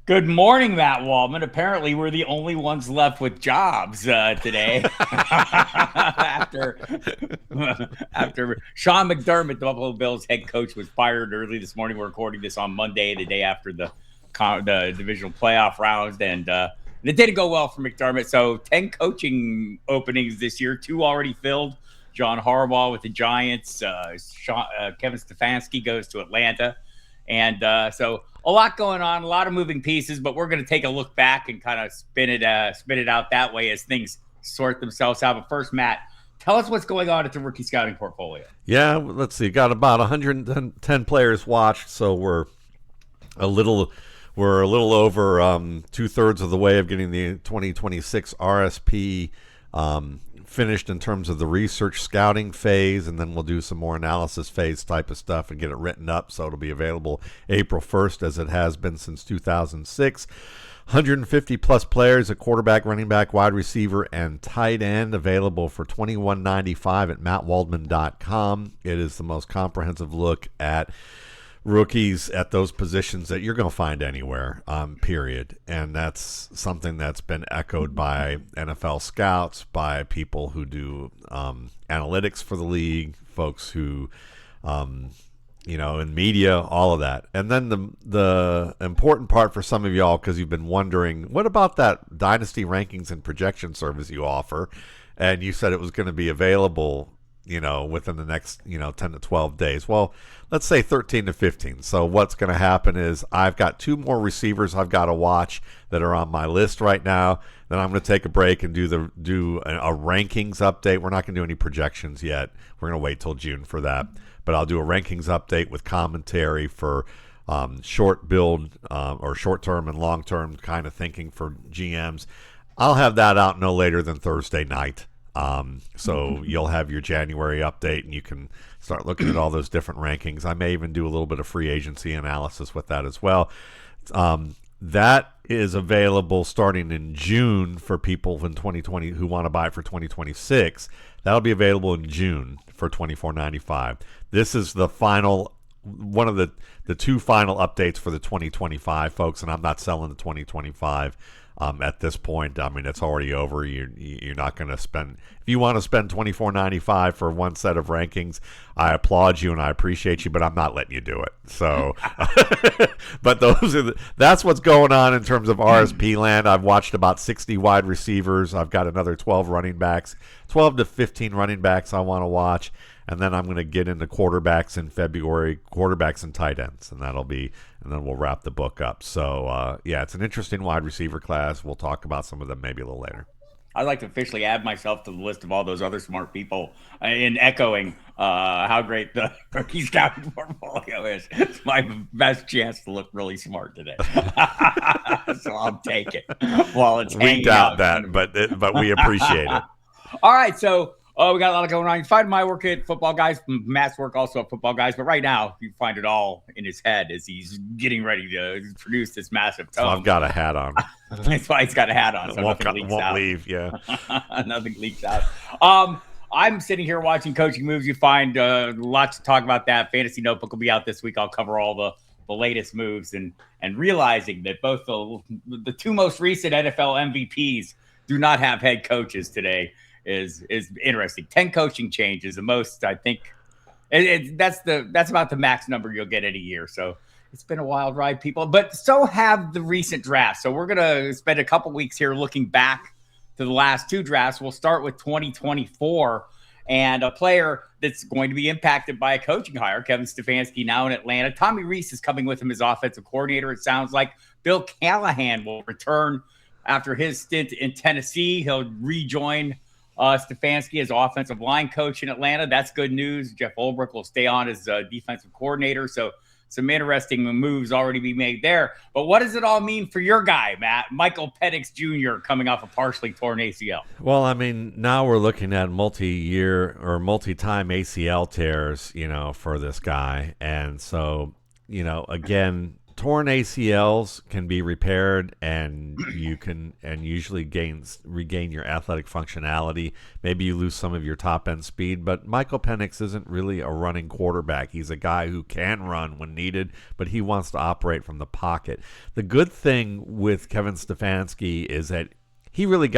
Good morning, Matt Waldman. Apparently, we're the only ones left with jobs today. after Sean McDermott, the Buffalo Bills head coach, was fired early this morning. We're recording this on Monday, the day after the divisional playoff rounds, and it didn't go well for McDermott. So 10 coaching openings this year, 2 already filled. John Harbaugh with the Giants. Kevin Stefanski goes to Atlanta. And so a lot going on, a lot of moving pieces, but we're going to take a look back and kind of spin it out that way as things sort themselves out. But first, Matt, tell us what's going on at the rookie scouting portfolio. Yeah, let's see. Got about 110 players watched, so we're a little over 2/3 of the way of getting the 2026 RSP finished in terms of the research scouting phase, and then we'll do some more analysis phase type of stuff and get it written up so it'll be available April 1st as it has been since 2006. 150 plus players at quarterback, running back, wide receiver, and tight end available for $21.95 at mattwaldman.com. It is the most comprehensive look at rookies at those positions that you're going to find anywhere, period. And that's something that's been echoed by NFL scouts, by people who do analytics for the league, folks who, in media, all of that. And then the important part for some of y'all, because you've been wondering, what about that Dynasty rankings and projection service you offer? And you said it was going to be available within the next, 10 to 12 days. Well, let's say 13 to 15. So what's going to happen is I've got 2 more receivers I've got to watch that are on my list right now. Then I'm going to take a break and do a rankings update. We're not going to do any projections yet. We're going to wait till June for that. But I'll do a rankings update with commentary for short build or short-term and long-term kind of thinking for GMs. I'll have that out no later than Thursday night. So you'll have your January update and you can start looking at all those different rankings. I may even do a little bit of free agency analysis with that as well. That is available starting in June for people in 2020 who want to buy it for 2026. That'll be available in June for $24.95. This is the final, one of the 2 final updates for the 2025 folks, and I'm not selling the 2025 at this point. I mean, it's already over. You're not going to spend, if you want to spend $24.95 for one set of rankings, I applaud you and I appreciate you, but I'm not letting you do it. So, but that's what's going on in terms of RSP land. I've watched about 60 wide receivers. I've got another 12 running backs, 12 to 15 running backs I want to watch. And then I'm going to get into quarterbacks in February, quarterbacks and tight ends, and then we'll wrap the book up. So, it's an interesting wide receiver class. We'll talk about some of them maybe a little later. I'd like to officially add myself to the list of all those other smart people in echoing how great the rookie scouting portfolio is. It's my best chance to look really smart today. So I'll take it while it's hanging out. We doubt that, but we appreciate it. All right, so we got a lot going on. You find my work at Football Guys, Matt's work also at Football Guys, but right now you find it all in his head as he's getting ready to produce this massive tome. So I've got a hat on. That's why he's got a hat on, so nothing leaks out. Leave, yeah. Nothing leaks out. I'm sitting here watching Coaching Moves. You find lots to talk about that. Fantasy Notebook will be out this week. I'll cover all the latest moves and realizing that both the 2 most recent NFL MVPs do not have head coaches today is interesting. 10 coaching changes, the most, I think. That's about the max number you'll get in a year. So it's been a wild ride, people. But so have the recent drafts. So we're gonna spend a couple weeks here looking back to the last 2 drafts. We'll start with 2024 and a player that's going to be impacted by a coaching hire. Kevin Stefanski now in Atlanta. Tommy Rees is coming with him as offensive coordinator. It sounds like Bill Callahan will return after his stint in Tennessee. He'll rejoin Stefanski as offensive line coach in Atlanta. That's good news. Jeff Ulbrich will stay on as defensive coordinator. So some interesting moves already be made there. But what does it all mean for your guy, Matt? Michael Penix Jr. coming off a partially torn ACL. Well, I mean, now we're looking at multi-year or multi-time ACL tears, for this guy. And so, again, torn ACLs can be repaired, and you can usually regain your athletic functionality. Maybe you lose some of your top end speed, but Michael Penix isn't really a running quarterback. He's a guy who can run when needed, but he wants to operate from the pocket. The good thing with Kevin Stefanski is that he really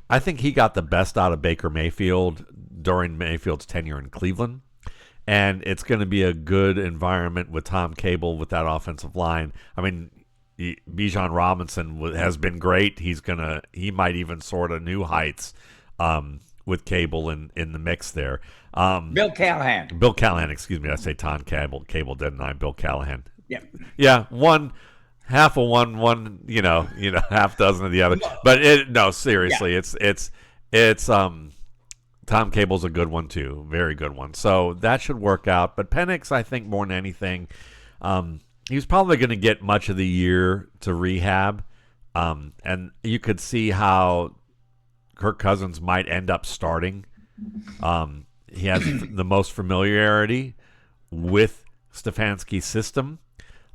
I think he got the best out of Baker Mayfield during Mayfield's tenure in Cleveland. And it's going to be a good environment with Tom Cable with that offensive line. I mean, Bijan Robinson has been great. He might even soar to new heights with Cable in the mix there. Bill Callahan, excuse me. I say Tom Cable, didn't I? Bill Callahan. Yeah. Half of one, half dozen of the other. But seriously, it's Tom Cable's a good one too, very good one. So that should work out. But Penix, I think more than anything, he's probably going to get much of the year to rehab, and you could see how Kirk Cousins might end up starting. He has the most familiarity with Stefanski's system,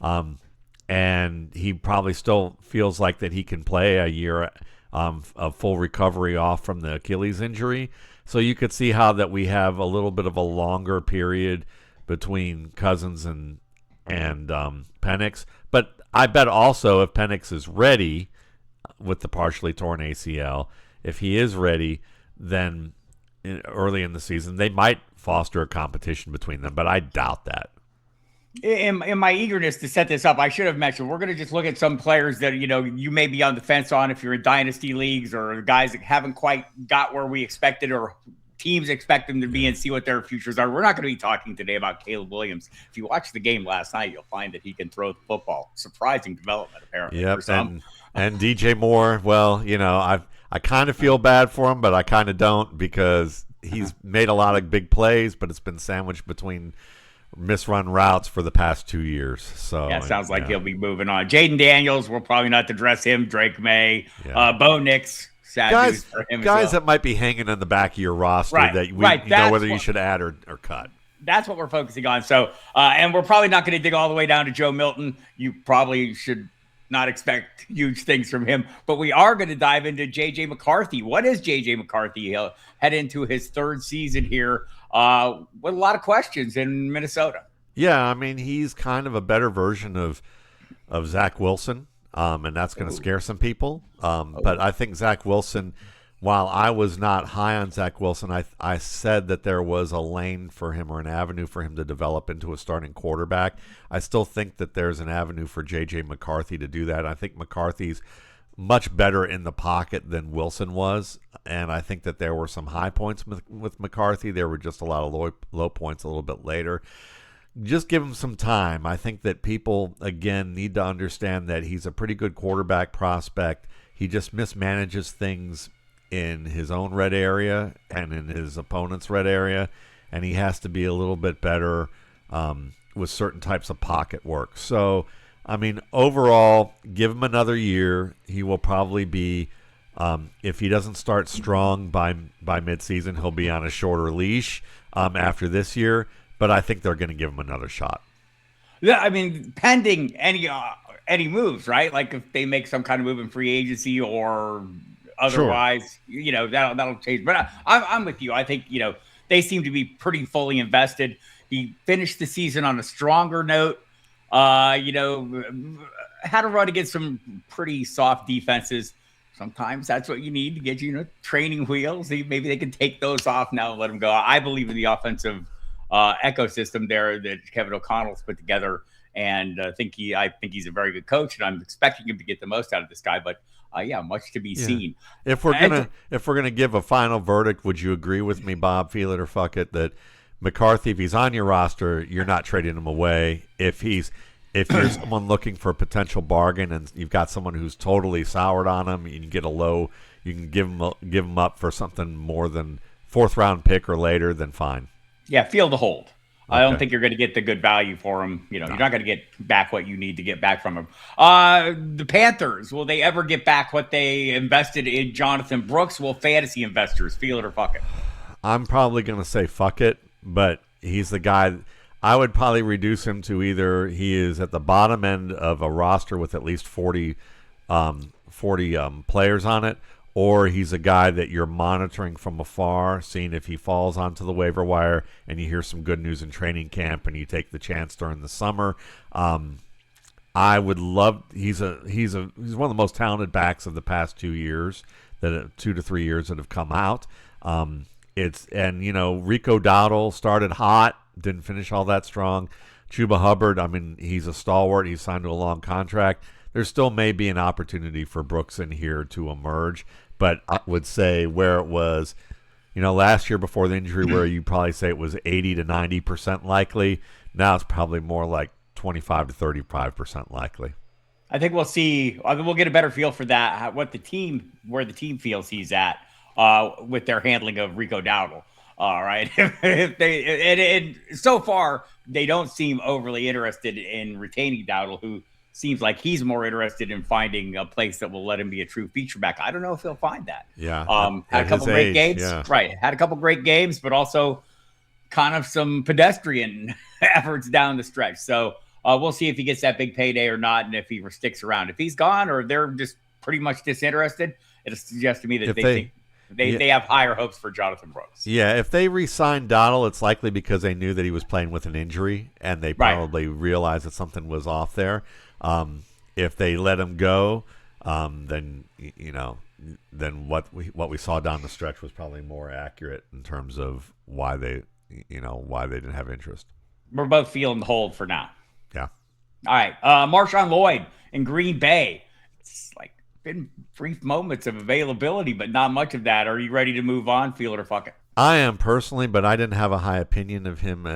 and he probably still feels like that he can play a year of full recovery off from the Achilles injury. So you could see how that we have a little bit of a longer period between Cousins and Penix. But I bet also if Penix is ready with the partially torn ACL, if he is ready, then early in the season, they might foster a competition between them. But I doubt that. In my eagerness to set this up, I should have mentioned we're going to just look at some players that you may be on the fence on if you're in dynasty leagues, or guys that haven't quite got where we expected or teams expect them to be, and see what their futures are. We're not going to be talking today about Caleb Williams. If you watched the game last night, you'll find that he can throw the football. Surprising development, apparently. Yep, and DJ Moore. Well, I kind of feel bad for him, but I kind of don't, because he's made a lot of big plays, but it's been sandwiched between misrun routes for the past 2 years. So that sounds like he'll be moving on. Jaden Daniels, we'll probably not address him. Drake May, Bo Nix, sad news for him. Guys that might be hanging in the back of your roster that whether you should add or cut. That's what we're focusing on. So, and we're probably not going to dig all the way down to Joe Milton. You probably should not expect huge things from him, but we are going to dive into JJ McCarthy. What is JJ McCarthy? He'll head into his third season here with a lot of questions in Minnesota. Yeah, I mean, he's kind of a better version of Zach Wilson, and that's going to scare some people. But I think Zach Wilson, while I was not high on Zach Wilson, I said that there was a lane for him, or an avenue for him to develop into a starting quarterback. I still think that there's an avenue for J.J. McCarthy to do that. I think McCarthy's much better in the pocket than Wilson was, and I think that there were some high points with McCarthy. There were just a lot of low points a little bit later. Just give him some time. I think that people, again, need to understand that he's a pretty good quarterback prospect. He just mismanages things in his own red area and in his opponent's red area, and he has to be a little bit better with certain types of pocket work. So, I mean, overall, give him another year. He will probably be, if he doesn't start strong by midseason, he'll be on a shorter leash after this year, but I think they're going to give him another shot. Yeah, I mean, pending any moves, right? Like if they make some kind of move in free agency or otherwise, sure, that'll change. But I'm with you. I think, they seem to be pretty fully invested. He finished the season on a stronger note. Had to run against some pretty soft defenses. Sometimes that's what you need to get training wheels. Maybe they can take those off now and let them go. I believe in the offensive ecosystem there that Kevin O'Connell's put together, and I think he's a very good coach, and I'm expecting him to get the most out of this guy. But much to be seen. If we're gonna give a final verdict, would you agree with me, Bob, feel it or fuck it, that McCarthy, if he's on your roster, you're not trading him away? If you're someone looking for a potential bargain and you've got someone who's totally soured on him, you can get you can give him up for something more than fourth round pick or later, then fine. Yeah, feel the hold. Okay. I don't think you're going to get the good value for him. You're not going to get back what you need to get back from him. The Panthers, will they ever get back what they invested in Jonathan Brooks? Will fantasy investors feel it or fuck it? I'm probably going to say fuck it, but he's the guy. I would probably reduce him to either he is at the bottom end of a roster with at least 40 players on it, or he's a guy that you're monitoring from afar, seeing if he falls onto the waiver wire and you hear some good news in training camp and you take the chance during the summer. I would love. He's one of the most talented backs of the past 2 years, 2 to 3 years that have come out. Rico Dowdle started hot, didn't finish all that strong. Chuba Hubbard, I mean, he's a stalwart. He's signed to a long contract. There still may be an opportunity for Brooks in here to emerge, but I would say where it was, last year before the injury, where you probably say it was 80 to 90% likely. Now it's probably more like 25 to 35% likely. I think we'll see. We'll get a better feel for that. Where the team feels he's at with their handling of Rico Dowdle. All right. So far they don't seem overly interested in retaining Dowdle, who seems like he's more interested in finding a place that will let him be a true feature back. I don't know if he'll find that. Yeah. Had a couple great games. Yeah. Right. Had a couple great games, but also kind of some pedestrian efforts down the stretch. So we'll see if he gets that big payday or not, and if he sticks around. If he's gone or they're just pretty much disinterested, it'll suggest to me that they have higher hopes for Jonathan Brooks. Yeah, if they re-signed Dowdle, it's likely because they knew that he was playing with an injury, and they probably realized that something was off there. If they let him go, then what we saw down the stretch was probably more accurate in terms of why they didn't have interest. We're both feeling the hold for now. Yeah. All right. MarShawn Lloyd in Green Bay. It's like been brief moments of availability, but not much of that. Are you ready to move on? Feel it or fuck it? I am personally, but I didn't have a high opinion of him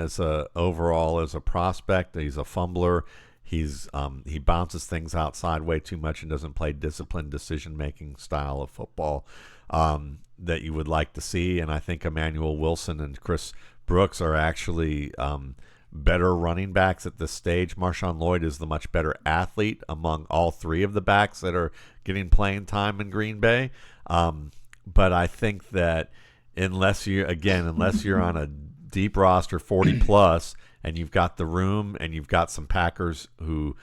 overall as a prospect. He's a fumbler. He bounces things outside way too much and doesn't play disciplined decision-making style of football that you would like to see. And I think Emmanuel Wilson and Chris Brooks are actually better running backs at this stage. MarShawn Lloyd is the much better athlete among all three of the backs that are getting playing time in Green Bay. But I think that unless you're on a deep roster 40 plus and you've got the room and you've got some Packers who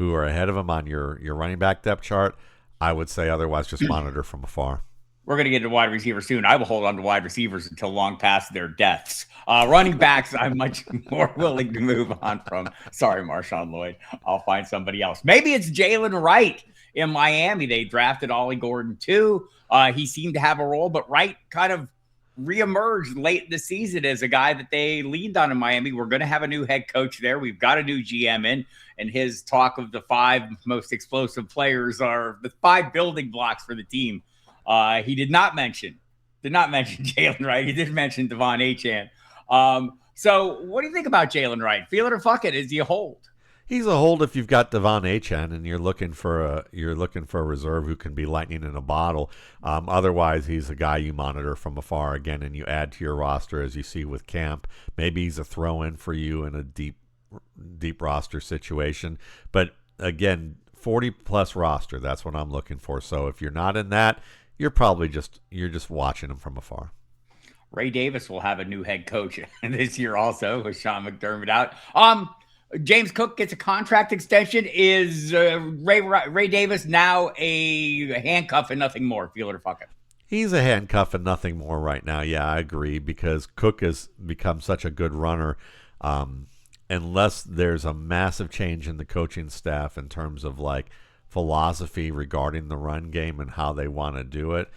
are ahead of them on your running back depth chart, I would say otherwise just monitor from afar. We're going to get to wide receiver soon. I will hold on to wide receivers until long past their deaths. Running backs, I'm much more willing to move on from. Sorry, MarShawn Lloyd. I'll find somebody else. Maybe it's Jaylen Wright in Miami. They drafted Ollie Gordon too. He seemed to have a role, but Wright kind of reemerged late in the season as a guy that they leaned on in Miami. We're going to have a new head coach there. We've got a new GM in, and his talk of the 5 most explosive players are the 5 building blocks for the team. He did not mention Jaylen Wright. He did mention Devon Achane. So what do you think about Jaylen Wright? Feel it or fuck it? Is he a hold? He's a hold if you've got Devon Achane and you're looking for a reserve who can be lightning in a bottle. Otherwise, he's a guy you monitor from afar again, and you add to your roster as you see with camp. Maybe he's a throw-in for you in a deep roster situation. But again, 40-plus roster, that's what I'm looking for. So if you're not in that, you're just watching him from afar. Ray Davis will have a new head coach this year also with Sean McDermott out. James Cook gets a contract extension. Is Ray Davis now a handcuff and nothing more? Feel it or fuck it? He's a handcuff and nothing more right now. Yeah, I agree, because Cook has become such a good runner. Unless there's a massive change in the coaching staff in terms of like philosophy regarding the run game and how they want to do it,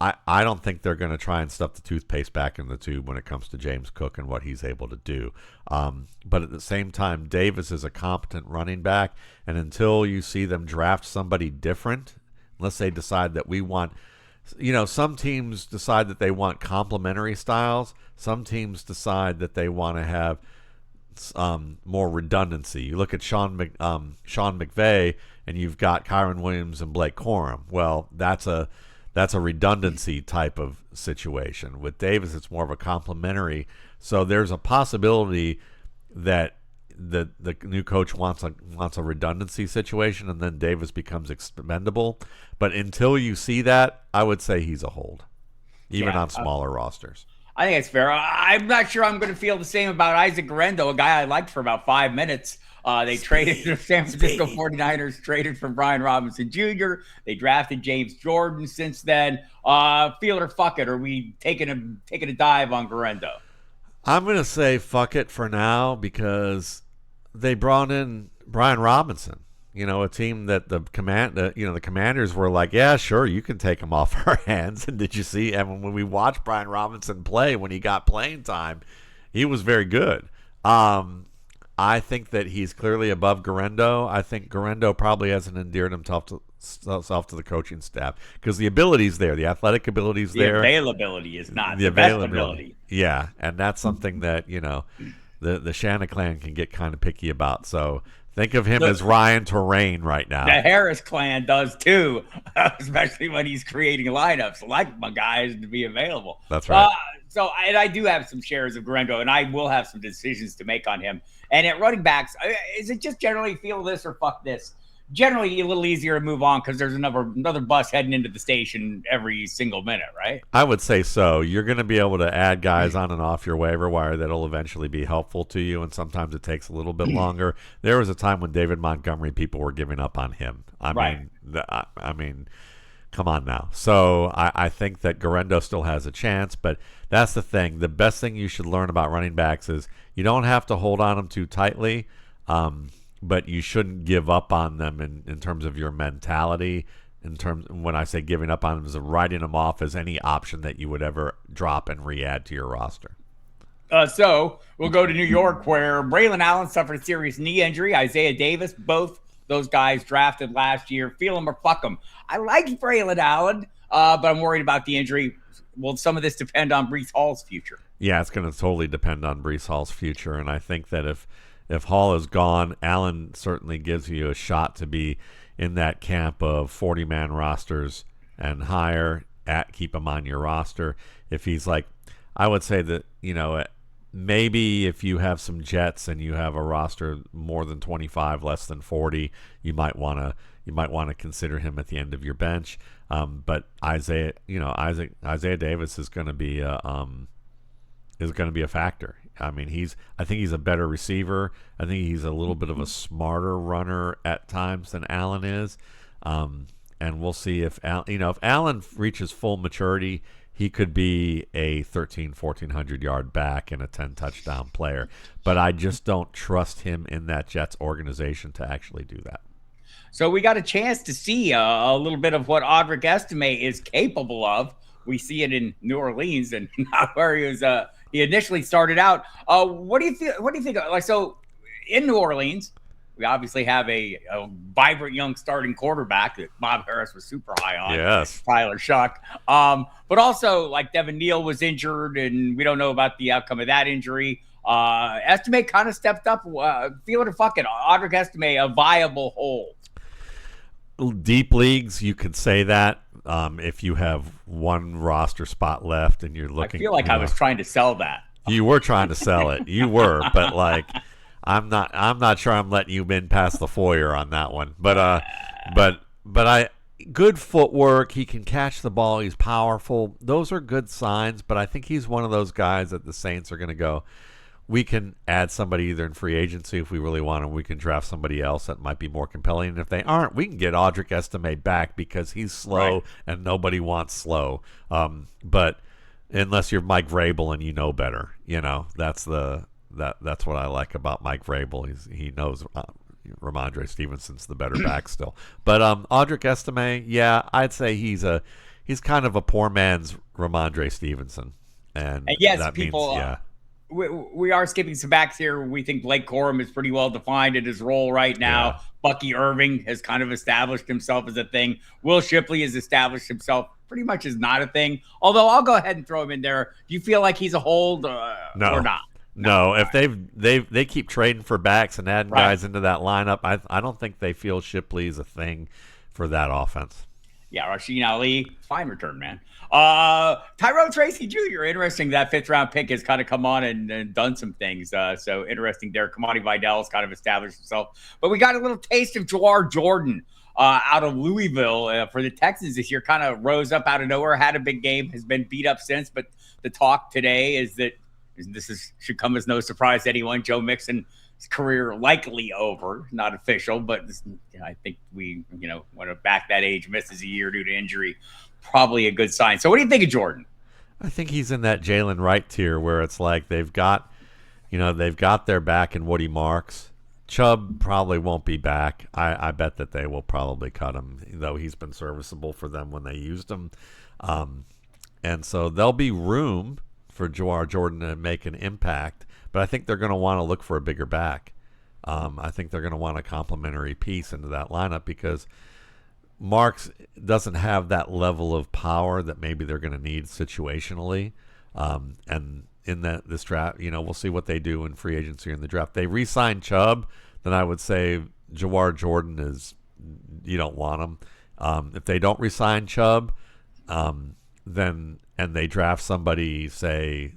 I don't think they're going to try and stuff the toothpaste back in the tube when it comes to James Cook and what he's able to do. But at the same time, Davis is a competent running back, and until you see them draft somebody different, unless they decide that we want, some teams decide that they want complementary styles. Some teams decide that they want to have more redundancy. You look at Sean McVay, and you've got Kyron Williams and Blake Corum. Well, that's a redundancy type of situation. With Davis, it's more of a complementary. So there's a possibility that the new coach wants a redundancy situation, and then Davis becomes expendable. But until you see that, I would say he's a hold, even on smaller rosters. I think it's fair. I'm not sure I'm going to feel the same about Isaac Guerendo, a guy I liked for about 5 minutes. They traded the San Francisco 49ers, traded for Brian Robinson Jr. They drafted James Jordan since then. Feel it or fuck it. Are we taking a dive on Guerendo? I'm going to say fuck it for now because they brought in Brian Robinson. A team that the Commanders were like, yeah, sure, you can take him off our hands. And did you see? And when we watched Brian Robinson play, when he got playing time, he was very good. I think that he's clearly above Guerendo. I think Guerendo probably hasn't endeared himself to the coaching staff because the ability's there, the athletic ability's there. The availability is not the best ability. Yeah, and that's something that the Shanna clan can get kind of picky about. So think of him as Ryan Terrain right now. The Harris clan does too, especially when he's creating lineups. Like my guys to be available. That's right. And I do have some shares of Guerendo, and I will have some decisions to make on him. And at running backs, is it just generally feel this or fuck this? Generally a little easier to move on because there's another bus heading into the station every single minute, right? I would say so. You're going to be able to add guys on and off your waiver wire that'll eventually be helpful to you, and sometimes it takes a little bit longer. There was a time when David Montgomery, people were giving up on him. I mean, come on now. So I think that Guerendo still has a chance, but that's the thing. The best thing you should learn about running backs is you don't have to hold on them too tightly, but you shouldn't give up on them in terms of your mentality. When I say giving up on them, is writing them off as any option that you would ever drop and re-add to your roster. So we'll go to New York, where Braelon Allen suffered a serious knee injury. Isaiah Davis, both those guys drafted last year. Feel them or fuck them. I like Braelon Allen, but I'm worried about the injury. Will some of this depend on Breece Hall's future? Yeah, it's going to totally depend on Breece Hall's future, and I think that if Hall is gone, Allen certainly gives you a shot to be in that camp of 40-man rosters and higher. Keep him on your roster. If he's like, I would say that maybe if you have some Jets and you have a roster more than 25, less than 40, you might want to consider him at the end of your bench. But Isaiah Davis is going to be a factor. I mean, I think he's a better receiver. I think he's a little bit of a smarter runner at times than Allen is. And we'll see if Allen reaches full maturity, he could be a 1,400 yard back and a 10 touchdown player. But I just don't trust him in that Jets organization to actually do that. So we got a chance to see a little bit of what Audric Estime is capable of. We see it in New Orleans and not where he initially started out. What do you feel? What do you think? Like, so in New Orleans, we obviously have a vibrant young starting quarterback that Bob Harris was super high on. Yes, Tyler Shuck. But also, like, Devin Neal was injured, and we don't know about the outcome of that injury. Estime kind of stepped up. Feel it or fuck it. Audric Estime, a viable hold. Deep leagues, you could say that. If you have one roster spot left and you're looking, I feel like I was trying to sell that. You were trying to sell it. You were, but like, I'm not sure I'm letting you in past the foyer on that one. But good footwork. He can catch the ball. He's powerful. Those are good signs. But I think he's one of those guys that the Saints are going to go, we can add somebody either in free agency if we really want, and we can draft somebody else that might be more compelling. And if they aren't, we can get Audric Estime back because he's slow, right, and nobody wants slow. But unless you're Mike Vrabel and you know better, that's what I like about Mike Vrabel. He knows Ramondre Stevenson's the better back still. But Audric Estime, yeah, I'd say he's kind of a poor man's Ramondre Stevenson. And yes, that people. Means, yeah. We are skipping some backs here. We think Blake Corum is pretty well defined in his role right now. Yeah. Bucky Irving has kind of established himself as a thing. Will Shipley has established himself pretty much as not a thing. Although I'll go ahead and throw him in there. Do you feel like he's a hold or not? No. If they keep trading for backs and adding guys into that lineup, I don't think they feel Shipley is a thing for that offense. Yeah, Rasheen Ali, fine return, man. Tyrone Tracy Jr., interesting. That 5th round pick has kind of come on and done some things. So interesting there. Kamani Vidal's kind of established himself. But we got a little taste of Jawhar Jordan out of Louisville for the Texans this year. Kind of rose up out of nowhere, had a big game, has been beat up since, but the talk today is that should come as no surprise to anyone. Joe Mixon's career likely over, not official, but I think we, when a back that age misses a year due to injury, probably a good sign. So what do you think of Jordan? I think he's in that Jaylen Wright tier where it's like they've got their back in Woody Marks. Chubb probably won't be back. I bet that they will probably cut him, though he's been serviceable for them when they used him. And so there'll be room for Jawhar Jordan to make an impact, but I think they're going to want to look for a bigger back. I think they're going to want a complementary piece into that lineup because Marks doesn't have that level of power that maybe they're going to need situationally. And in this draft, we'll see what they do in free agency or in the draft. They re-sign Chubb, then I would say Jawhar Jordan you don't want him. If they don't re-sign Chubb, then and they draft somebody, say,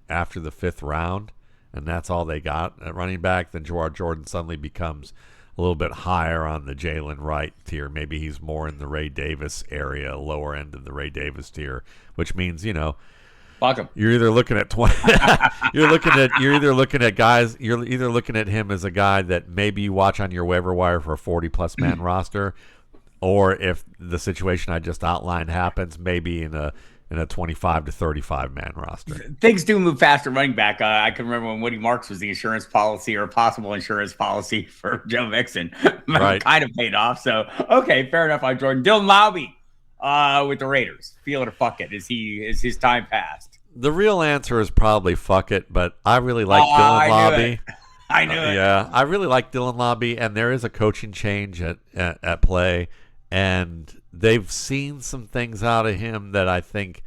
after the 5th round, and that's all they got at running back, then Jawhar Jordan suddenly becomes a little bit higher on the Jaylen Wright tier. Maybe he's more in the Ray Davis area, lower end of the Ray Davis tier, which means, fuck him. You're either looking at 20 you're either looking at him as a guy that maybe you watch on your waiver wire for a 40+ man roster, or if the situation I just outlined happens, maybe in a 25 to 35 man roster. Things do move faster running back. I can remember when Woody Marks was the insurance policy or possible insurance policy for Joe Mixon. Right. Kind of paid off. So, okay, fair enough on Jordan. Dylan Laube with the Raiders. Feel it or fuck it. Is his time passed? The real answer is probably fuck it, but I really like Dylan Laube. I knew it. Yeah, I really like Dylan Laube, and there is a coaching change at play, and they've seen some things out of him that I think,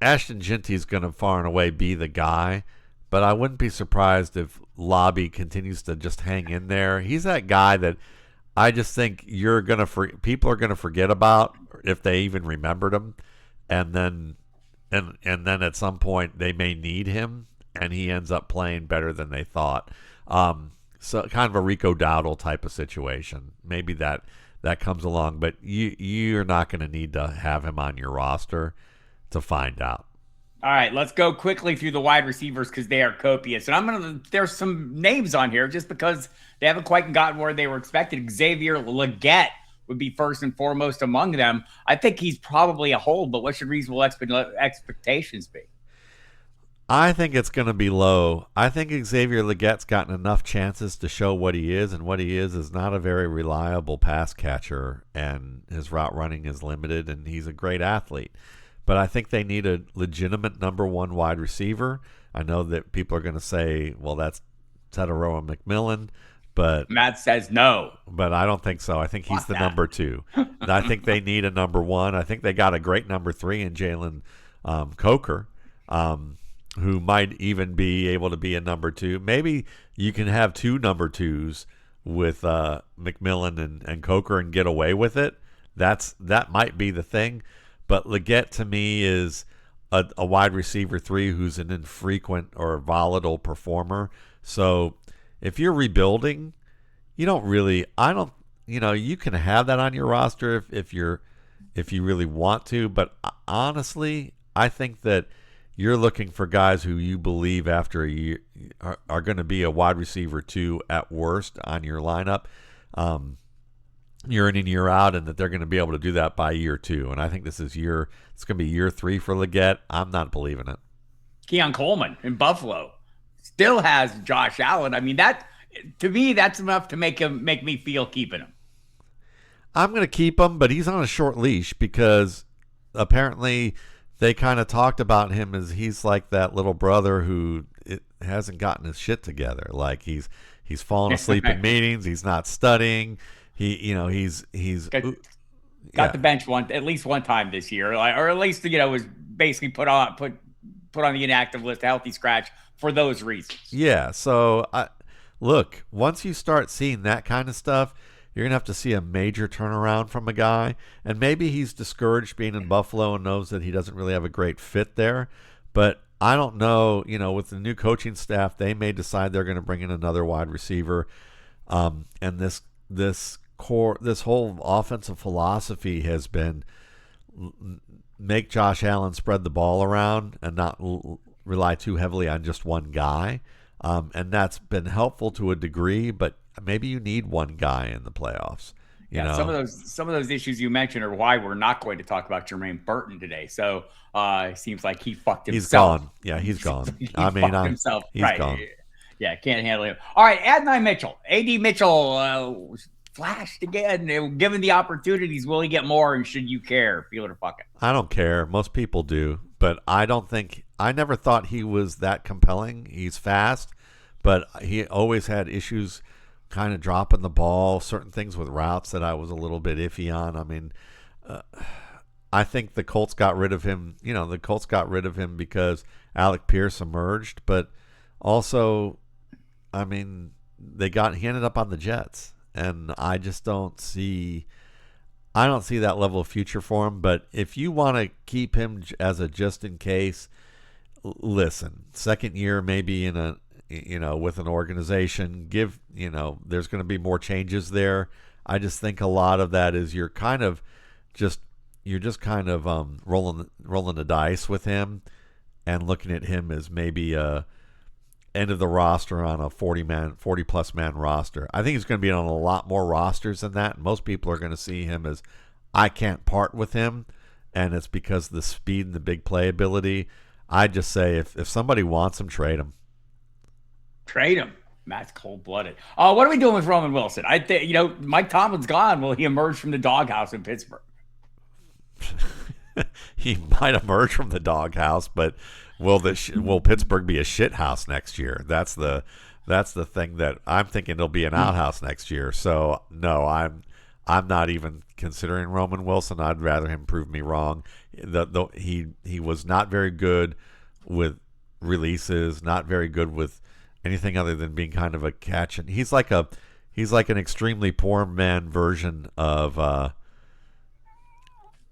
Ashton Genty's going to far and away be the guy, but I wouldn't be surprised if Laube continues to just hang in there. He's that guy that I just think people are going to forget about if they even remembered him, and then at some point they may need him, and he ends up playing better than they thought. So kind of a Rico Dowdle type of situation. Maybe that comes along, but you're not going to need to have him on your roster to find out. All right, let's go quickly through the wide receivers because they are copious. And there's some names on here just because they haven't quite gotten where they were expected. Xavier Legette would be first and foremost among them. I think he's probably a hold, but what should reasonable expectations be? I think it's going to be low. I think Xavier Legette's gotten enough chances to show what he is, and what he is not a very reliable pass catcher, and his route running is limited, and he's a great athlete. But I think they need a legitimate number one wide receiver. I know that people are going to say, well, that's Tedoroa McMillan, but Matt says no. But I don't think so. I think he's the number 2. And I think they need a number 1. I think they got a great number 3 in Jalen Coker, who might even be able to be a number 2. Maybe you can have 2 number 2s with McMillan and Coker and get away with it. That might be the thing. But Legette, to me, is a wide receiver 3 who's an infrequent or volatile performer. So if you're rebuilding, you can have that on your roster if you really want to. But honestly, I think that you're looking for guys who you believe after a year are going to be a wide receiver 2 at worst on your lineup. Year in and year out, and that they're going to be able to do that by year 2. And I think it's going to be year 3 for Legette. I'm not believing it. Keon Coleman in Buffalo still has Josh Allen. I mean, to me, that's enough to make me feel keeping him. I'm going to keep him, but he's on a short leash because apparently they kind of talked about him as he's like that little brother who hasn't gotten his shit together. Like he's fallen asleep in meetings. He's not studying. He's got the bench at least one time this year, or at least was basically put on the inactive list, healthy scratch for those reasons. Yeah. So look, once you start seeing that kind of stuff, you're gonna have to see a major turnaround from a guy, and maybe he's discouraged being in Buffalo and knows that he doesn't really have a great fit there. But I don't know. With the new coaching staff, they may decide they're going to bring in another wide receiver, and this whole offensive philosophy has been make Josh Allen spread the ball around and not rely too heavily on just one guy. And that's been helpful to a degree, but maybe you need one guy in the playoffs. You know? Some of those issues you mentioned are why we're not going to talk about Jermaine Burton today. So it seems like he fucked himself. He's gone. Yeah, he's gone. He fucked himself. He's gone. Yeah, can't handle him. All right, Adonai Mitchell. AD Mitchell flashed again. Given the opportunities, will he get more, and should you care? Feel it or fuck it. I don't care. Most people do. But I never thought he was that compelling. He's fast, but he always had issues kind of dropping the ball, certain things with routes that I was a little bit iffy on. I mean, I think the Colts got rid of him. You know, the Colts got rid of him because Alec Pierce emerged, but also, I mean, he ended up on the Jets, and I just don't see that level of future for him. But if you want to keep him as a just in case, listen, second year maybe with an organization, there's going to be more changes there. I just think a lot of that is you're just rolling the dice with him and looking at him as maybe a end of the roster on a 40 plus man roster. I think he's going to be on a lot more rosters than that. Most people are going to see him as, I can't part with him, and it's because of the speed and the big play ability. I just say if somebody wants him, trade him. Trade him. Matt's cold-blooded. What are we doing with Roman Wilson? I think, Mike Tomlin's gone. Will he emerge from the doghouse in Pittsburgh? He might emerge from the doghouse, but will Pittsburgh be a shit house next year? That's the thing that I'm thinking. It'll be an outhouse next year. So no, I'm not even considering Roman Wilson. I'd rather him prove me wrong. He was not very good with releases, not very good with anything other than being kind of a catch. And he's like an extremely poor man version of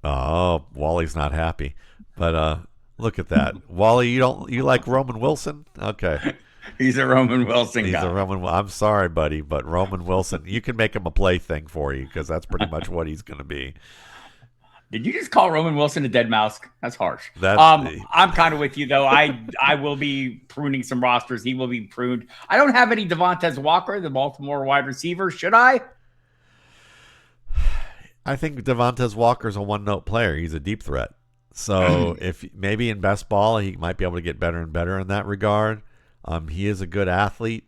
Wally's not happy. But look at that. Wally, you like Roman Wilson? Okay. He's a Roman Wilson guy. I'm sorry, buddy, but Roman Wilson, you can make him a plaything for you because that's pretty much what he's going to be. Did you just call Roman Wilson a dead mouse? That's harsh. I'm kind of with you, though. I will be pruning some rosters. He will be pruned. I don't have any Devontez Walker, the Baltimore wide receiver. Should I? I think Devontez Walker's a one-note player. He's a deep threat. So if maybe in best ball, he might be able to get better and better in that regard. He is a good athlete.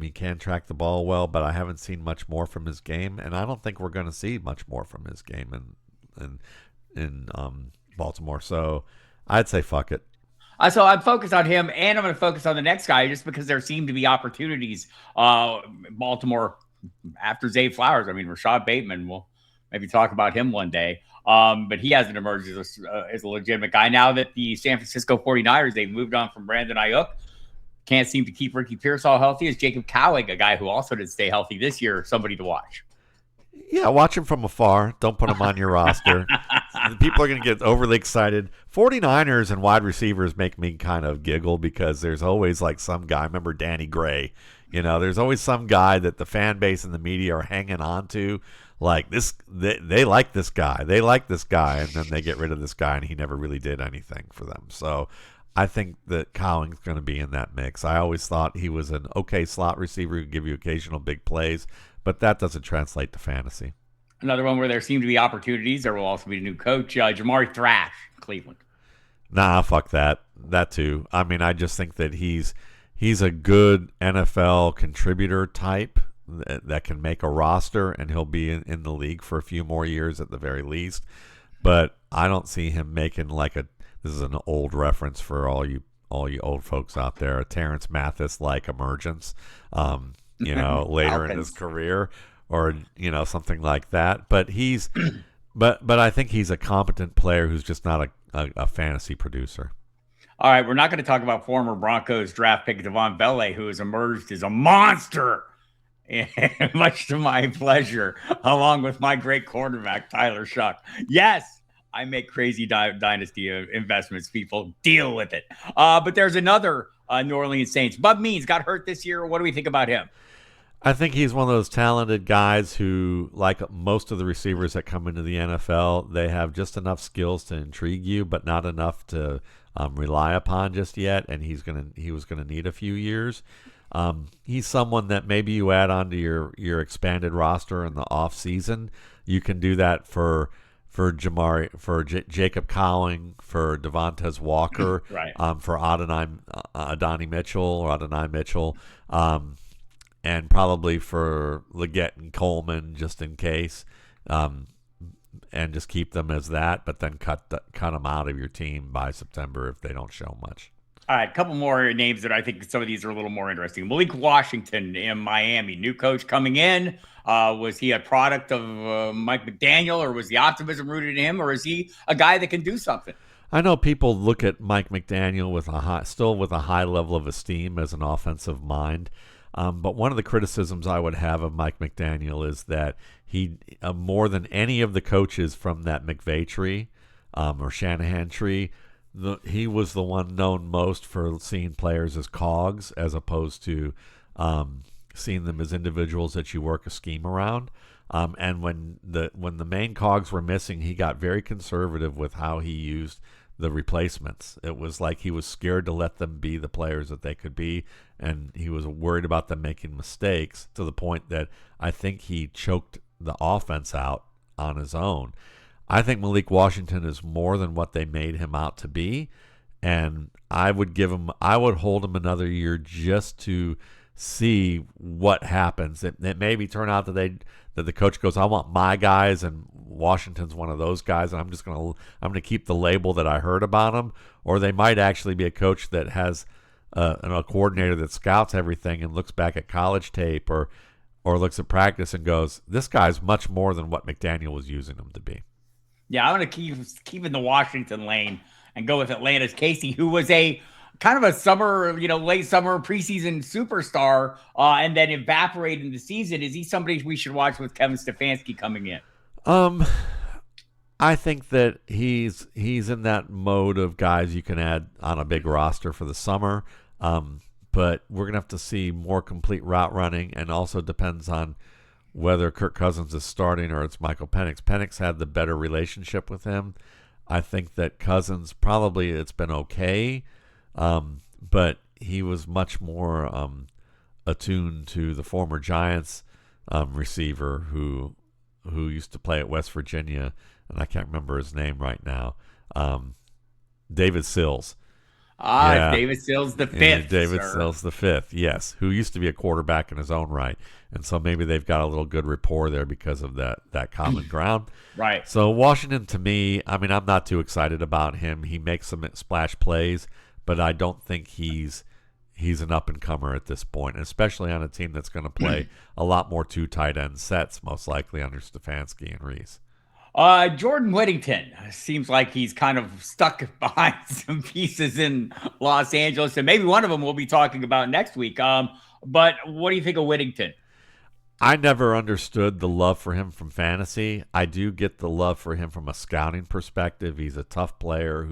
He can track the ball well, but I haven't seen much more from his game, and I don't think we're going to see much more from his game in Baltimore. So I'd say fuck it. So I'm focused on him, and I'm going to focus on the next guy just because there seem to be opportunities. Baltimore after Zay Flowers. I mean, Rashad Bateman, we'll maybe talk about him one day. But he hasn't emerged as a legitimate guy. Now that the San Francisco 49ers, they've moved on from Brandon Ayuk. Can't seem to keep Ricky Pearsall healthy. Is Jacob Cowing, a guy who also did stay healthy this year, somebody to watch? Yeah, watch him from afar. Don't put him on your roster. People are going to get overly excited. 49ers and wide receivers make me kind of giggle because there's always like some guy. Remember Danny Gray? There's always some guy that the fan base and the media are hanging on to. Like this, they like this guy. They like this guy, and then they get rid of this guy, and he never really did anything for them. So I think that Cowing's going to be in that mix. I always thought he was an okay slot receiver who could give you occasional big plays, but that doesn't translate to fantasy. Another one where there seem to be opportunities. There will also be a new coach, Jamari Thrash, Cleveland. Nah, fuck that. That too. I mean, I just think that he's a good NFL contributor type that can make a roster, and he'll be in the league for a few more years at the very least. But I don't see him making this is an old reference for all you old folks out there, a Terrence Mathis-like emergence, later in his career, or something like that. But but I think he's a competent player who's just not a fantasy producer. All right, we're not going to talk about former Broncos draft pick Devon Bele, who has emerged as a monster, much to my pleasure, along with my great quarterback Tyler Shuck. Yes. I make crazy dynasty investments. People deal with it. But there's another New Orleans Saints. Bub Means got hurt this year. What do we think about him? I think he's one of those talented guys who, like most of the receivers that come into the NFL, they have just enough skills to intrigue you, but not enough to rely upon just yet. And he was gonna need a few years. He's someone that maybe you add onto your expanded roster in the off season. You can do that for Jamari, for Jacob Cowing, for Devontez Walker, right. For Adonai Mitchell, and probably for Legette and Coleman, just in case, and just keep them as that, but then cut them out of your team by September if they don't show much. All right, a couple more names that I think some of these are a little more interesting. Malik Washington in Miami, new coach coming in. Was he a product of Mike McDaniel, or was the optimism rooted in him, or is he a guy that can do something? I know people look at Mike McDaniel with a high level of esteem as an offensive mind. But one of the criticisms I would have of Mike McDaniel is that he, more than any of the coaches from that McVay tree or Shanahan tree, he was the one known most for seeing players as cogs as opposed to seeing them as individuals that you work a scheme around. And when the main cogs were missing, he got very conservative with how he used the replacements. It was like he was scared to let them be the players that they could be, and he was worried about them making mistakes to the point that I think he choked the offense out on his own. I think Malik Washington is more than what they made him out to be, and I would hold him another year just to see what happens. It maybe turn out that the coach goes, I want my guys, and Washington's one of those guys, and I'm gonna keep the label that I heard about him. Or they might actually be a coach that has a coordinator that scouts everything and looks back at college tape or looks at practice and goes, this guy's much more than what McDaniel was using him to be. Yeah, I'm going to keep in the Washington lane and go with Atlanta's Casey, who was a kind of a summer, late summer preseason superstar, and then evaporated in the season. Is he somebody we should watch with Kevin Stefanski coming in? I think that he's in that mode of guys you can add on a big roster for the summer. But we're going to have to see more complete route running, and also depends on whether Kirk Cousins is starting or it's Michael Penix. Penix had the better relationship with him. I think that Cousins, probably it's been okay, but he was much more attuned to the former Giants receiver who used to play at West Virginia, and I can't remember his name right now, David Sills. Yeah. David Sills the fifth. Sills the fifth, yes, who used to be a quarterback in his own right. And so maybe they've got a little good rapport there because of that common ground. Right. So Washington, to me, I mean, I'm not too excited about him. He makes some splash plays, but I don't think he's an up-and-comer at this point, especially on a team that's going to play a lot more two tight end sets, most likely under Stefanski and Reese. Jordan Whittington seems like he's kind of stuck behind some pieces in Los Angeles, and maybe one of them we'll be talking about next week. But what do you think of Whittington? I never understood the love for him from fantasy. I do get the love for him from a scouting perspective. He's a tough player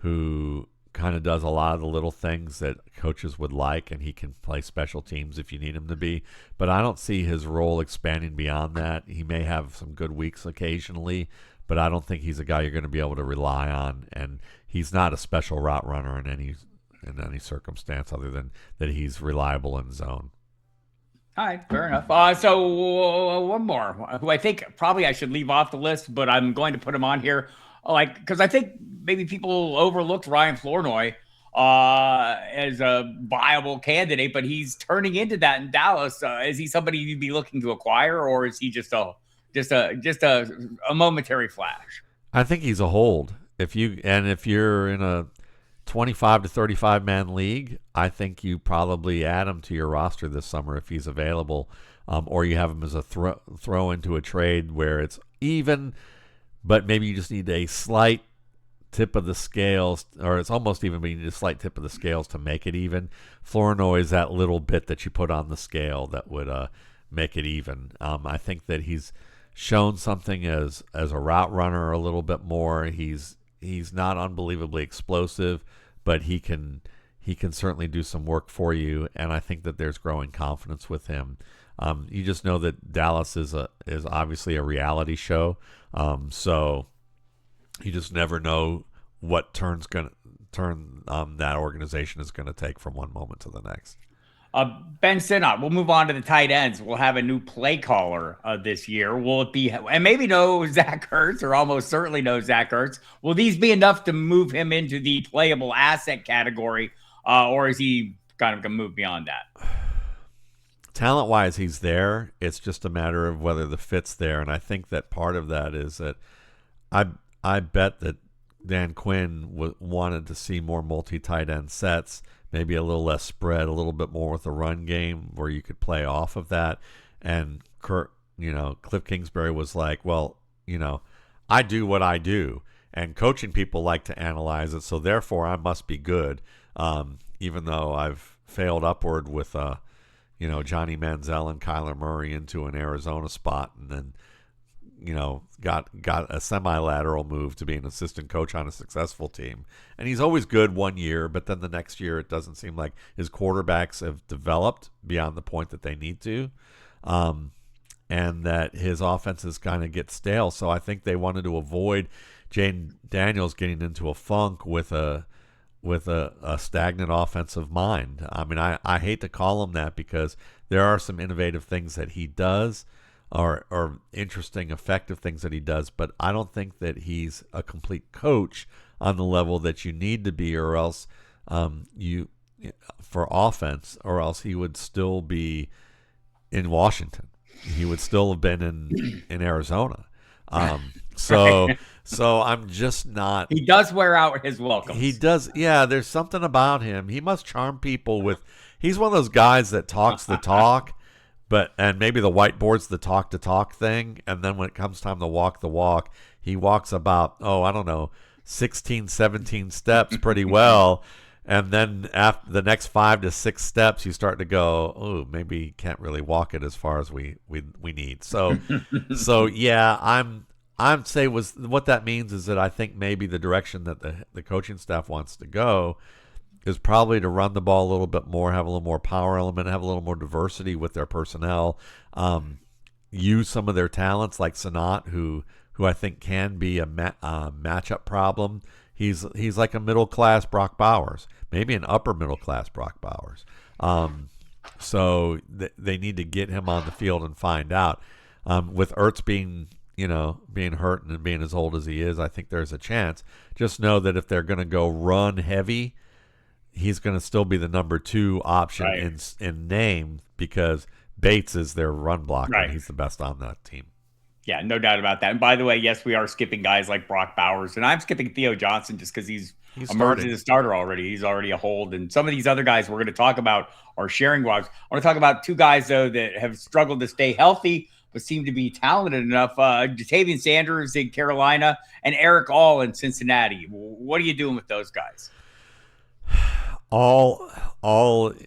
who kind of does a lot of the little things that coaches would like, and he can play special teams if you need him to be. But I don't see his role expanding beyond that. He may have some good weeks occasionally, but I don't think he's a guy you're going to be able to rely on, and he's not a special route runner in any circumstance other than that he's reliable in zone. All right, fair enough. So one more, who I think probably I should leave off the list, but I'm going to put him on here, because I think maybe people overlooked Ryan Flournoy as a viable candidate, but he's turning into that in Dallas. Is he somebody you'd be looking to acquire, or is he just a momentary flash? I think he's a hold. If you're in a 25 to 35 man league, I think you probably add him to your roster this summer if he's available, or you have him as a throw into a trade where it's even, but maybe you just need a slight tip of the scales, or it's almost even, but you need a slight tip of the scales to make it even. Flournoy is that little bit that you put on the scale that would make it even. I think that he's shown something as a route runner a little bit more. He's not unbelievably explosive, but he can certainly do some work for you, and I think that there's growing confidence with him. You just know that Dallas is obviously a reality show, so you just never know what turn that organization is going to take from one moment to the next. Ben Sinnott, we'll move on to the tight ends. We'll have a new play caller this year. Will it be, and maybe no Zach Ertz, or almost certainly no Zach Ertz? Will these be enough to move him into the playable asset category, or is he kind of going to move beyond that? Talent-wise, he's there. It's just a matter of whether the fit's there, and I think that part of that is that I bet that Dan Quinn wanted to see more multi-tight end sets, maybe a little less spread, a little bit more with the run game where you could play off of that. And Cliff Kingsbury was like, well, I do what I do, and coaching people like to analyze it, so therefore I must be good, even though I've failed upward with Johnny Manziel and Kyler Murray into an Arizona spot, and then got a semi-lateral move to be an assistant coach on a successful team. And he's always good one year, but then the next year it doesn't seem like his quarterbacks have developed beyond the point that they need to, and that his offenses kind of get stale. So I think they wanted to avoid Jane Daniels getting into a funk with a stagnant offensive mind. I mean, I hate to call him that because there are some innovative things that he does, or interesting, effective things that he does, but I don't think that he's a complete coach on the level that you need to be, or else for offense, or else he would still be in Washington. He would still have been in Arizona. So I'm just not. He does wear out his welcomes. He does. Yeah, there's something about him. He must charm people with. He's one of those guys that talks the talk, and maybe the whiteboard's the talk thing. And then when it comes time to walk the walk, he walks about, 16, 17 steps pretty well. And then after the next 5 to 6 steps, you start to go, oh, maybe he can't really walk it as far as we need. So yeah, I'd say what that means is that I think maybe the direction that the coaching staff wants to go is probably to run the ball a little bit more, have a little more power element, have a little more diversity with their personnel, use some of their talents like Sinnott, who I think can be a matchup problem. He's like a middle-class Brock Bowers, maybe an upper-middle-class Brock Bowers. So they need to get him on the field and find out. With Ertz being hurt and being as old as he is, I think there's a chance. Just know that if they're going to go run heavy, he's going to still be the number 2 option in name, because Bates is their run blocker. Right. And he's the best on that team. Yeah, no doubt about that. And by the way, yes, we are skipping guys like Brock Bowers, and I'm skipping Theo Johnson just because he's emerged as a starter already. He's already a hold. And some of these other guys we're going to talk about are sharing walks. I want to talk about 2 guys, though, that have struggled to stay healthy but seem to be talented enough. Jatavian Sanders in Carolina and Eric All in Cincinnati. What are you doing with those guys? All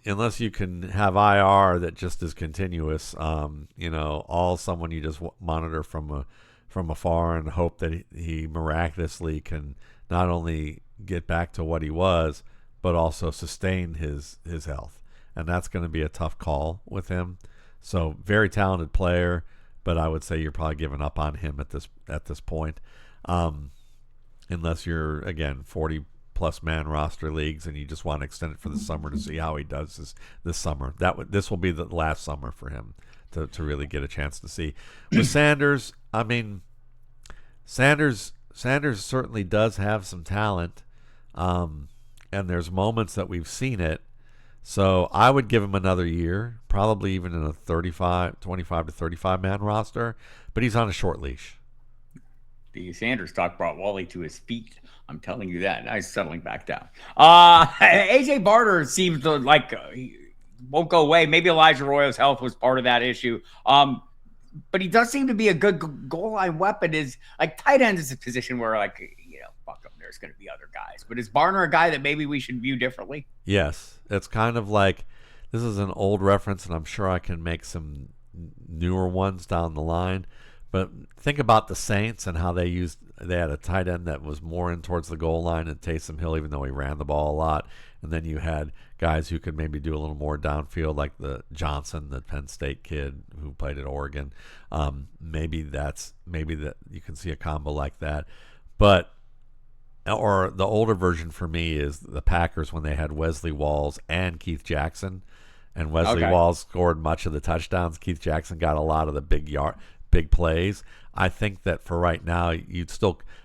unless you can have IR that just is continuous, all someone you just monitor from afar and hope that he miraculously can not only get back to what he was, but also sustain his health. And that's going to be a tough call with him. So very talented player, but I would say you're probably giving up on him at this point, unless you're, again, 40-plus man roster leagues and you just want to extend it for the summer to see how he does this summer. This will be the last summer for him to really get a chance to see. With Sanders, I mean, Sanders certainly does have some talent, and there's moments that we've seen it. So I would give him another year, probably even in a 25 to 35 man roster, but he's on a short leash. The Sanders talk brought Wally to his feet. I'm telling you that. Now he's settling back down. AJ Barter seems to he won't go away. Maybe Elijah Arroyo's health was part of that issue. But he does seem to be a good goal line weapon. Is like tight end is a position where fuck him. There's going to be other guys. But is Barner a guy that maybe we should view differently? Yes. It's kind of like, this is an old reference, and I'm sure I can make some newer ones down the line. But think about the Saints and how they had a tight end that was more in towards the goal line and Taysom Hill, even though he ran the ball a lot. And then you had guys who could maybe do a little more downfield, like the Johnson, the Penn State kid who played at Oregon. Maybe that you can see a combo like that. But or the older version for me is the Packers when they had Wesley Walls and Keith Jackson. And Wesley Walls scored much of the touchdowns. Keith Jackson got a lot of the big plays. I think that for right now,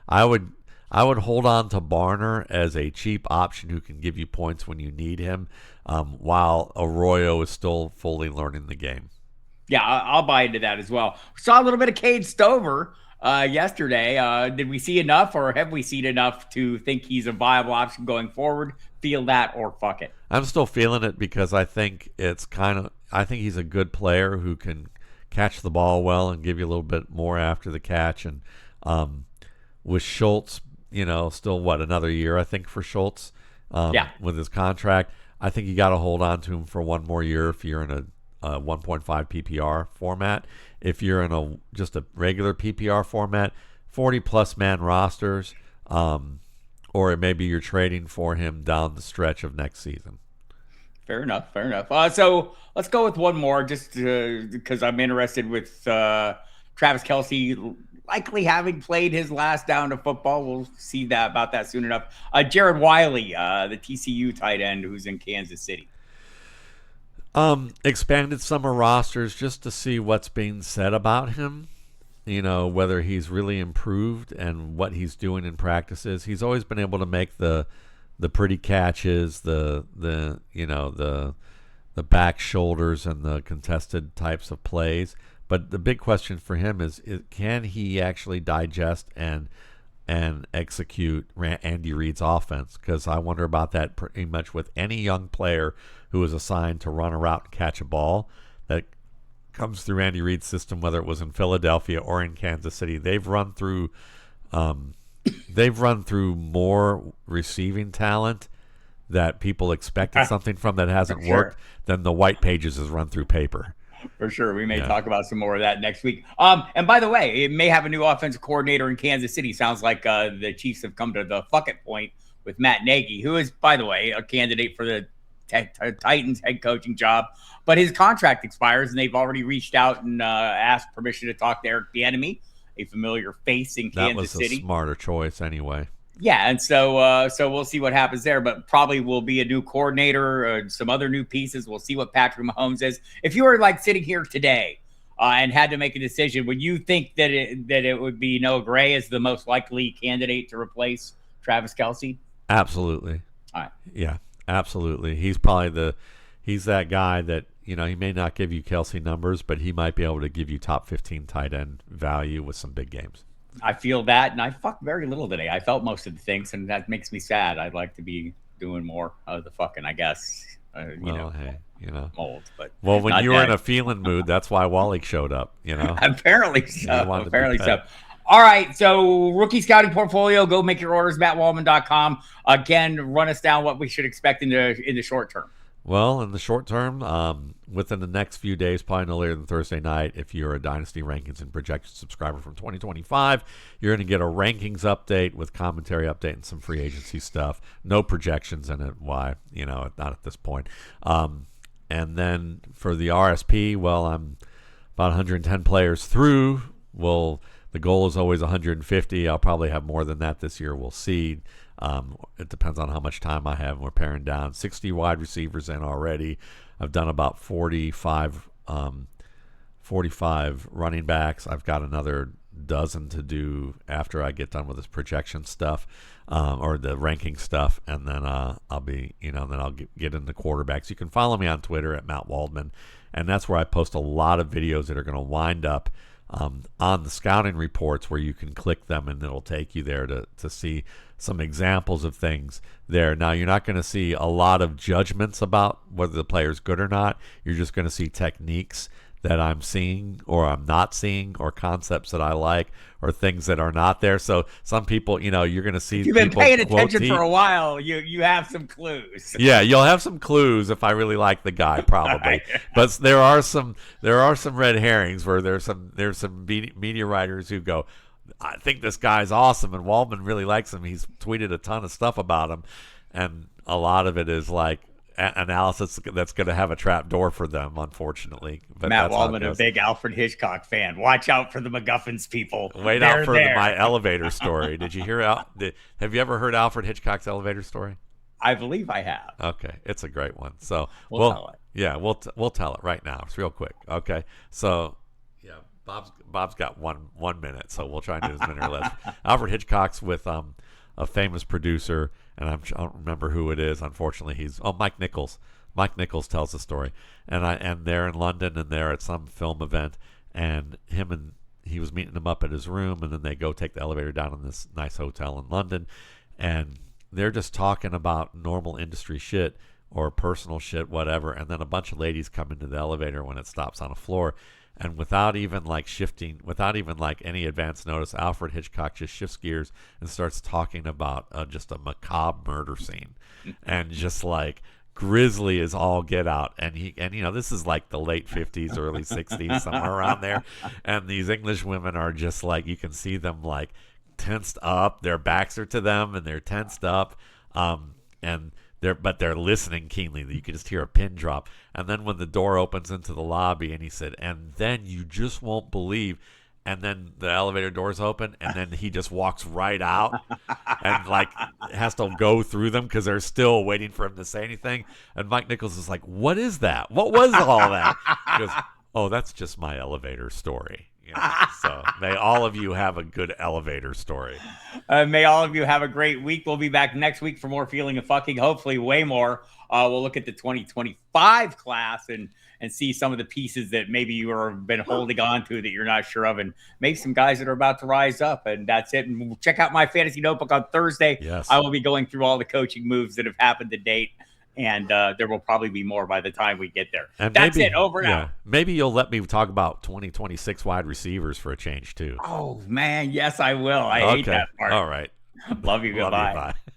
I would hold on to Barner as a cheap option who can give you points when you need him, while Arroyo is still fully learning the game. Yeah, I'll buy into that as well. Saw a little bit of Cade Stover yesterday. Did we see enough, or have we seen enough to think he's a viable option going forward? Feel that or fuck it. I'm still feeling it because I think I think he's a good player who can catch the ball well and give you a little bit more after the catch. And with Schultz, still another year I think for Schultz. With his contract, I think you got to hold on to him for one more year if you're in a 1.5 PPR format. If you're in just a regular PPR format, 40 plus man rosters, or maybe you're trading for him down the stretch of next season. Fair enough. So let's go with one more, just because I'm interested with Travis Kelce likely having played his last down of football. We'll see about that soon enough. Jared Wiley, the TCU tight end who's in Kansas City. Expanded summer rosters just to see what's being said about him. Whether he's really improved and what he's doing in practices. He's always been able to make the pretty catches, the back shoulders and the contested types of plays. But the big question for him is can he actually digest and execute Andy Reid's offense? Because I wonder about that pretty much with any young player who is assigned to run a route and catch a ball that comes through Andy Reid's system, whether it was in Philadelphia or in Kansas City. They've run through more receiving talent that people expected something from that hasn't worked than the white pages has run through paper. For sure. We may talk about some more of that next week. And by the way, it may have a new offensive coordinator in Kansas City. Sounds like the Chiefs have come to the fuck it point with Matt Nagy, who is, by the way, a candidate for the Titans head coaching job. But his contract expires, and they've already reached out and asked permission to talk to Eric Bieniemy, a familiar face in Kansas City. That was a smarter choice anyway. Yeah, and so we'll see what happens there, but probably will be a new coordinator, some other new pieces. We'll see what Patrick Mahomes is. If you were sitting here today and had to make a decision, would you think that it would be Noah Gray as the most likely candidate to replace Travis Kelce? Absolutely. All right. Yeah, absolutely. He's probably he's that guy that, he may not give you Kelce numbers, but he might be able to give you top 15 tight end value with some big games. I feel that, and I fucked very little today. I felt most of the things, and that makes me sad. I'd like to be doing more of the fucking, I guess. Mold. But when you were in a feeling mood, that's why Wally showed up. Apparently so. All right, so rookie scouting portfolio. Go make your orders. MattWaldman.com. Again, run us down what we should expect in the short term. Well, in the short term, within the next few days, probably no later than Thursday night, if you're a Dynasty Rankings and Projections subscriber from 2025, you're going to get a rankings update with commentary update and some free agency stuff. No projections in it. Why? Not at this point. And then for the RSP, well, I'm about 110 players through. Well, the goal is always 150. I'll probably have more than that this year. We'll see. It depends on how much time I have. We're paring down 60 wide receivers in already. I've done about 45 running backs. I've got another dozen to do after I get done with this projection stuff, or the ranking stuff, and then I'll be, then I'll get into quarterbacks. You can follow me on Twitter at Matt Waldman, and that's where I post a lot of videos that are going to wind up on the scouting reports, where you can click them and it'll take you there to see some examples of things there. Now, you're not going to see a lot of judgments about whether the player's good or not. You're just going to see techniques that I'm seeing or I'm not seeing, or concepts that I like, or things that are not there. So some people, you're going to see. If you've been people paying attention for a while, you have some clues. Yeah, you'll have some clues if I really like the guy, probably. But there are some red herrings where there's some media writers who go, I think this guy's awesome, and Waldman really likes him. He's tweeted a ton of stuff about him, and a lot of it is like analysis that's going to have a trap door for them, unfortunately. But Matt Waldman, a big Alfred Hitchcock fan. Watch out for the MacGuffins, people. Wait out for my elevator story. Did you hear? Have you ever heard Alfred Hitchcock's elevator story? I believe I have. Okay, it's a great one. So we'll tell it. Yeah, we'll tell it right now. It's real quick. Okay, so yeah, Bob's got one minute, so we'll try and do as many or less. Alfred Hitchcock's with a famous producer, and I don't remember who it is. Unfortunately, Mike Nichols. Mike Nichols tells the story, and they're in London, and they're at some film event, and he was meeting them up at his room, and then they go take the elevator down in this nice hotel in London, and they're just talking about normal industry shit or personal shit, whatever, and then a bunch of ladies come into the elevator when it stops on a floor, and without even like any advance notice, Alfred Hitchcock just shifts gears and starts talking about just a macabre murder scene, and just like grisly as all get out, and this is like the late 50s, early 60s, somewhere around there, and these English women are just like, you can see them like tensed up, their backs are to them and they're tensed up, and they're listening keenly. You can just hear a pin drop, and then when the door opens into the lobby, and he said, and then you just won't believe, and then the elevator doors open, and then he just walks right out and like has to go through them because they're still waiting for him to say anything. And Mike Nichols is like, what is that? What was all that? He goes, oh, that's just my elevator story. So may all of you have a good elevator story. May all of you have a great week. We'll be back next week for more Feeling of Fucking, hopefully way more. We'll look at the 2025 class and see some of the pieces that maybe you have been holding on to that you're not sure of, and maybe some guys that are about to rise up. And that's it. And check out my fantasy notebook on Thursday. Yes. I will be going through all the coaching moves that have happened to date. And there will probably be more by the time we get there. And that's it. Over now. Maybe you'll let me talk about 2026 wide receivers for a change, too. Oh, man. Yes, I will. I hate that part. All right. Love you. Goodbye. Love you, bye.